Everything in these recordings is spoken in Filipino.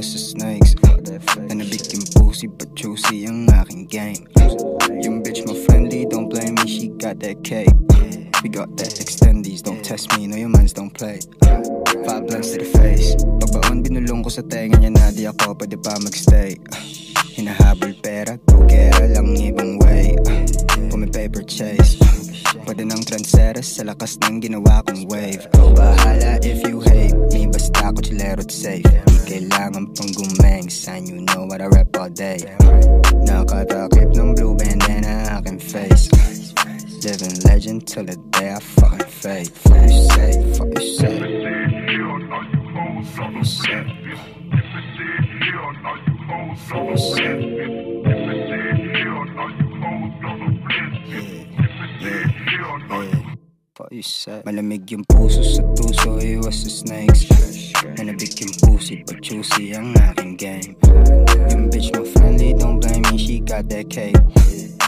sa snakes. Nanabik yung pussy but juicy ang aking game. Yung bitch mo friendly, don't blame me, she got that cake. We got that extendies, don't test me, no your mans don't play. 5 blunts to the face. Pagbaon binulong ko sa tenga niya na di ako pwede pa magstay. Hinahabol pera, go-gera lang ibang way. Kung may paper chase, pwede ng trendsetter sa lakas ng ginawa kong wave. Ikaw bahala if you hate me, basta ako chilero't safe. Di kailangan pang gumeng, sign you know what I rap all day. Nakatakip ng blue bandana aking face. Living legend till the day I fucking fade. Fuck you say, fuck you say, fuck you say, fuck you say. Fuck you say. Malamig yung puso sa tuso, iwas sa snakes. Nanabik yung pussy, but juicy ang aking game. Yung bitch mo friendly, don't blame me, she got that cake.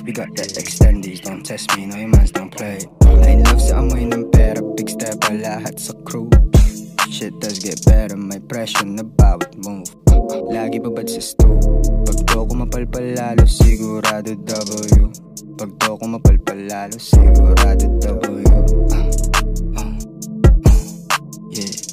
We got that extendies, don't test me, no your mans don't play. Line love sa amoy ng pera, big step pa lahat sa crew. Shit does get better, may pressure na bawat move. Lagi babad sa stew. Pag to ko mapalpal lalo, sigurado W. Pag to ko mapalpal lalo, sigurado W. Yeah.